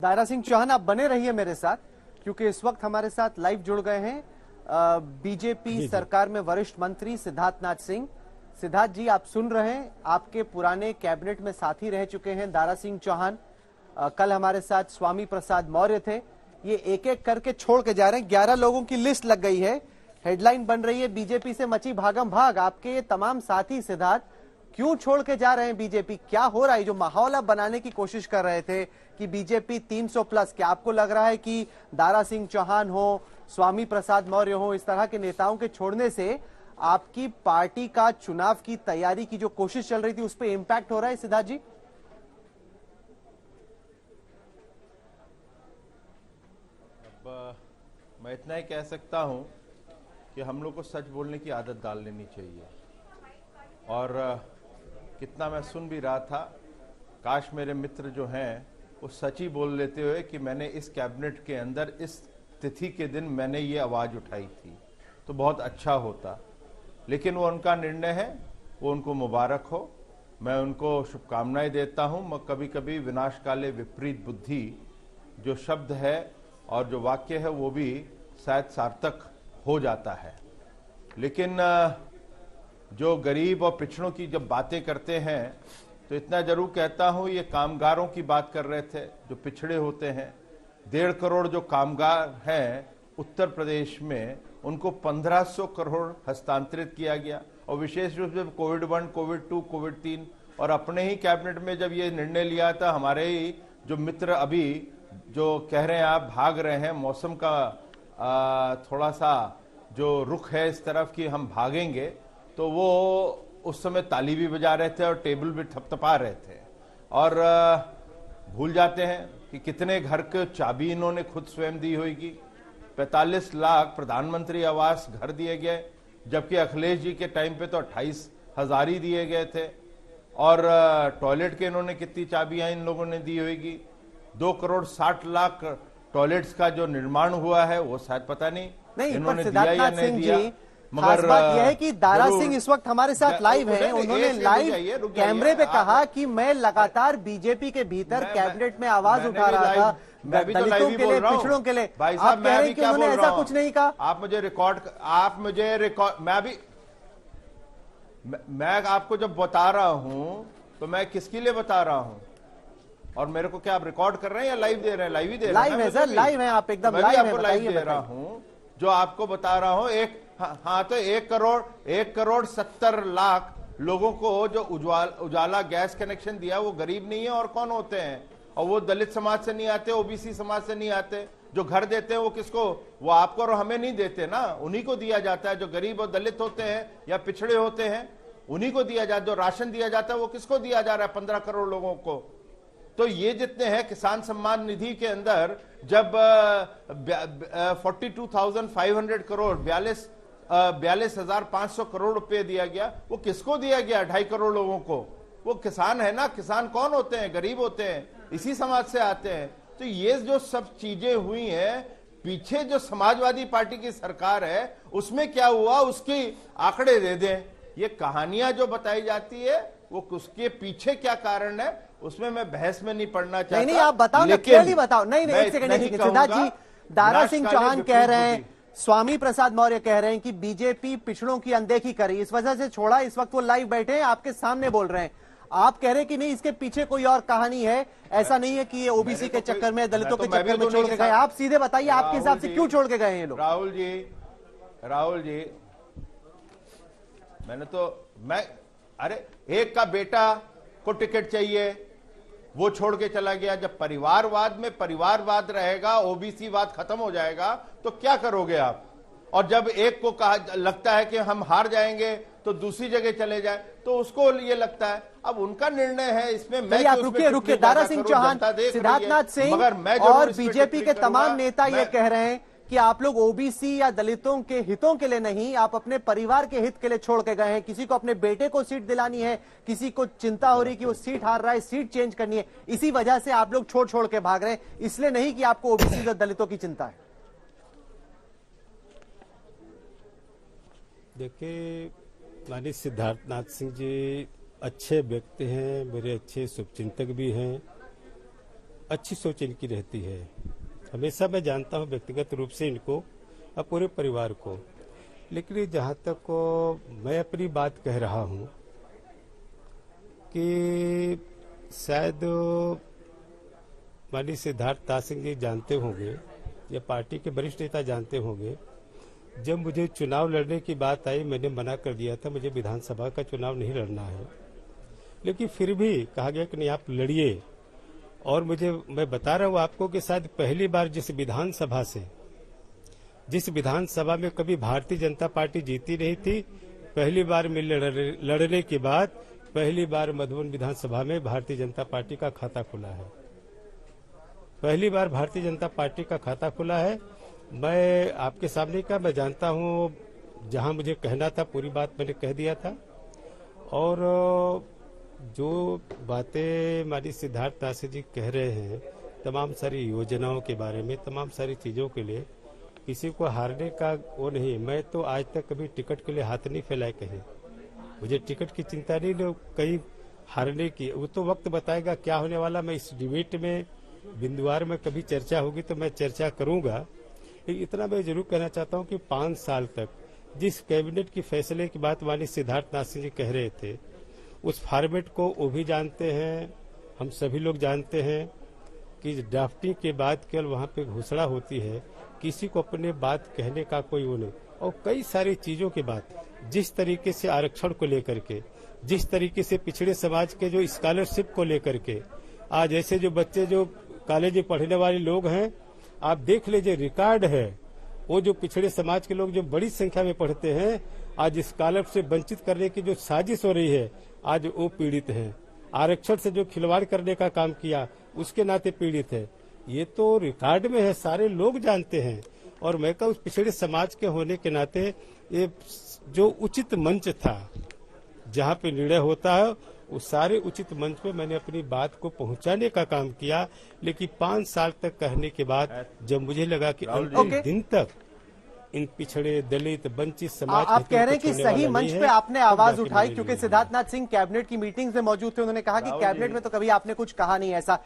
दायरा सिंह चौहान, आप बने रहिए मेरे साथ, क्योंकि इस वक्त हमारे साथ लाइव जुड़ गए हैं बीजेपी सरकार में वरिष्ठ मंत्री सिद्धार्थनाथ सिंह। सिद्धार्थ जी, आप सुन रहे हैं, आपके पुराने कैबिनेट में साथी रह चुके हैं दायरा सिंह चौहान। कल हमारे साथ स्वामी प्रसाद मौर्य थे। ये एक एक करके छोड़ के जा रहे हैं। 11 लोगों की लिस्ट लग गई है। हेडलाइन बन रही है, बीजेपी से मची भागम भाग। आपके ये तमाम साथी सिद्धार्थ क्यों छोड़ के जा रहे हैं बीजेपी? क्या हो रहा है? जो माहौल आप बनाने की कोशिश कर रहे थे कि बीजेपी 300 प्लस, क्या आपको लग रहा है कि दारा सिंह चौहान हो, स्वामी प्रसाद मौर्य हो, इस तरह के नेताओं के छोड़ने से आपकी पार्टी का चुनाव की तैयारी की जो कोशिश चल रही थी उस पर इंपैक्ट हो रहा है सिद्धार्थ जी? अब मैं इतना ही कह सकता हूं कि हम लोग को सच बोलने की आदत डाल लेनी चाहिए। और कितना मैं सुन भी रहा था, काश मेरे मित्र जो हैं वो सच ही बोल लेते हुए कि मैंने इस कैबिनेट के अंदर इस तिथि के दिन मैंने ये आवाज उठाई थी, तो बहुत अच्छा होता। लेकिन वो उनका निर्णय है, वो उनको मुबारक हो, मैं उनको शुभकामनाएं देता हूं। मैं कभी कभी विनाश काले विपरीत बुद्धि जो शब्द है और जो वाक्य है वो भी शायद सार्थक हो जाता है। लेकिन जो गरीब और पिछड़ों की जब बातें करते हैं तो इतना जरूर कहता हूं, ये कामगारों की बात कर रहे थे जो पिछड़े होते हैं। 1.5 करोड़ जो कामगार हैं उत्तर प्रदेश में, उनको 1500 करोड़ हस्तांतरित किया गया। और विशेष रूप से कोविड 1, कोविड 2, कोविड 3 और अपने ही कैबिनेट में जब ये निर्णय लिया था, हमारे ही जो मित्र अभी जो कह रहे हैं आप भाग रहे हैं, मौसम का थोड़ा सा जो रुख है इस तरफ कि हम भागेंगे, तो वो उस समय ताली भी बजा रहे थे और टेबल भी थपथपा रहे थे। और भूल जाते हैं कि कितने घर के चाबी इन्होंने खुद स्वयं दी होगी। 45 लाख प्रधानमंत्री आवास घर दिए गए, जबकि अखिलेश जी के टाइम पे तो 28,000 ही दिए गए थे। और टॉयलेट के इन्होंने कितनी चाबियां इन लोगों ने दी होगी। 2 करोड़ 60 लाख टॉयलेट्स का जो निर्माण हुआ है वो शायद पता नहीं इन्होंने दिया या नहीं दिया। मगर बात यह है कि दारा सिंह इस वक्त हमारे साथ लाइव हैं। उन्होंने लाइव कैमरे पे कहा कि मैं लगातार बीजेपी के भीतर कैबिनेट में आवाज उठा रहा था दलितों के लिए, पिछड़ों के लिए। भाई आप साहब, कह रहे हैं कि उन्होंने ऐसा कुछ नहीं कहा। आप मुझे रिकॉर्ड मैं आपको जब बता रहा हूं तो मैं किसके लिए बता रहा हूं? और मेरे को क्या आप रिकॉर्ड कर रहे हैं या लाइव दे रहे हैं? लाइव ही दे रहे हैं। लाइव है सर, लाइव है, आप एकदम लाइव है। लाइव दे रहा हूं, जो आपको बता रहा हूं। हाँ, तो 1 करोड़ 70 लाख लोगों को जो उजाला गैस कनेक्शन दिया, वो गरीब नहीं है और कौन होते हैं? और वो दलित समाज से नहीं आते, ओबीसी समाज से नहीं आते। जो घर देते हैं वो किसको? वो आपको और हमें नहीं देते ना, उन्हीं को दिया जाता है। जो गरीब और दलित होते हैं या पिछड़े होते हैं उन्हीं को दिया जाता है। जो राशन दिया जाता है वो किसको दिया जा रहा है? 15 करोड़ लोगों को। तो ये जितने हैं किसान सम्मान निधि के अंदर जब 42,500 करोड़ 42,500 करोड़ रुपए दिया गया, वो किसको दिया गया? 2.5 करोड़ लोगों को। वो किसान है ना। किसान कौन होते हैं? गरीब होते हैं, इसी समाज से आते हैं। तो ये जो सब चीजें हुई हैं, पीछे जो समाजवादी पार्टी की सरकार है उसमें क्या हुआ उसकी आंकड़े दे दें। ये कहानियां जो बताई जाती है वो उसके पीछे क्या कारण है उसमें मैं बहस में नहीं पड़ना चाहता। नहीं, आप बताओ ना, क्लियरली बताओ। नहीं, एक सेकंड सिद्धार्थ जी, दारा सिंह चौहान कह रहे हैं, स्वामी प्रसाद मौर्य कह रहे हैं कि बीजेपी पिछड़ों की अनदेखी करी, इस वजह से छोड़ा। इस वक्त वो लाइव बैठे हैं, आपके सामने बोल रहे हैं। आप कह रहे हैं कि नहीं, इसके पीछे कोई और कहानी है, ऐसा नहीं है कि ये ओबीसी के चक्कर में, दलितों के चक्कर में छोड़ के गए। आप सीधे बताइए, आपके हिसाब से क्यों छोड़ के गए ये लोग? राहुल जी, अरे एक का बेटा को टिकट चाहिए, वो छोड़ के चला गया। जब परिवारवाद में परिवारवाद रहेगा, ओबीसी-वाद खत्म हो जाएगा, तो क्या करोगे आप? और जब एक को कहा लगता है कि हम हार जाएंगे तो दूसरी जगह चले जाए, तो उसको ये लगता है। अब उनका निर्णय है इसमें। मैं रुकिए दारा सिंह चौहान, सिद्धार्थनाथ सिंह और बीजेपी के तमाम नेता ये कह रहे हैं कि आप लोग ओबीसी या दलितों के हितों के लिए नहीं, आप अपने परिवार के हित के लिए छोड़ के गए हैं। किसी को अपने बेटे को सीट दिलानी है, किसी को चिंता हो रही कि वो सीट हार रहा है, सीट चेंज करनी है। इसी वजह से आप लोग छोड़ के भाग रहे हैं, इसलिए नहीं कि आपको ओबीसी या दलितों की चिंता है। देखिए, माननीय सिद्धार्थनाथ सिंह जी अच्छे व्यक्ति हैं, मेरे अच्छे शुभचिंतक भी हैं। अच्छी सोच इनकी रहती है। हमेशा मैं जानता हूँ व्यक्तिगत रूप से इनको और पूरे परिवार को, लेकिन जहाँ तक मैं अपनी बात कह रहा हूँ कि शायद माननीय सिद्धार्थनाथ सिंह जी जानते होंगे या पार्टी के वरिष्ठ नेता जानते होंगे, जब मुझे चुनाव लड़ने की बात आई मैंने मना कर दिया था, मुझे विधानसभा का चुनाव नहीं लड़ना है। लेकिन फिर भी कहा गया कि नहीं आप लड़िए। और मैं बता रहा हूँ आपको कि शायद पहली बार जिस विधानसभा में कभी भारतीय जनता पार्टी जीती नहीं थी, पहली बार में लड़ने के बाद पहली बार मधुबन विधानसभा में भारतीय जनता पार्टी का खाता खुला है। पहली बार भारतीय जनता पार्टी का खाता खुला है। मैं आपके सामने का मैं जानता हूँ, जहां मुझे कहना था पूरी बात मैंने कह दिया था। और जो बातें माननीय सिद्धार्थनाथ सिंह जी कह रहे हैं तमाम सारी योजनाओं के बारे में, तमाम सारी चीजों के लिए, किसी को हारने का वो नहीं। मैं तो आज तक कभी टिकट के लिए हाथ नहीं फैलाए कहीं, मुझे टिकट की चिंता नहीं कहीं हारने की। वो तो वक्त बताएगा क्या होने वाला। मैं इस डिबेट में बिंदुवार में कभी चर्चा होगी तो मैं चर्चा करूंगा। लेकिन इतना मैं जरूर कहना चाहता हूं कि 5 साल तक जिस कैबिनेट की फैसले की बात माननीय सिद्धार्थनाथ सिंह जी कह रहे थे, उस फॉर्मेट को वो भी जानते हैं, हम सभी लोग जानते हैं कि ड्राफ्टिंग के बाद केवल वहां पे घोषणा होती है, किसी को अपने बात कहने का कोई वो नहीं। और कई सारी चीजों के बाद जिस तरीके से आरक्षण को लेकर के, जिस तरीके से पिछड़े समाज के जो स्कॉलरशिप को लेकर के, आज ऐसे जो बच्चे जो कॉलेज में पढ़ने वाले लोग हैं, आप देख लीजिए रिकॉर्ड है, वो जो पिछड़े समाज के लोग जो बड़ी संख्या में पढ़ते हैं, आज स्कॉलरशिप से वंचित करने की जो साजिश हो रही है, आज वो पीड़ित हैं। आरक्षण से जो खिलवाड़ करने का काम किया उसके नाते पीड़ित है। ये तो रिकॉर्ड में है, सारे लोग जानते हैं। और मैं कहूँ पिछड़े समाज के होने के नाते ये जो उचित मंच था जहाँ पे निर्णय होता है, उस सारे उचित मंच पे मैंने अपनी बात को पहुंचाने का काम किया। लेकिन 5 साल तक कहने के बाद जब मुझे लगा कि अंतिम दिन तक इन पिछड़े दलित वंचित समाज आप कह रहे हैं कि सही मंच पे आपने आवाज उठाई, क्योंकि सिद्धार्थनाथ सिंह कैबिनेट की मीटिंग में मौजूद थे। उन्होंने कहा कि कैबिनेट में तो कभी आपने कुछ कहा नहीं ऐसा।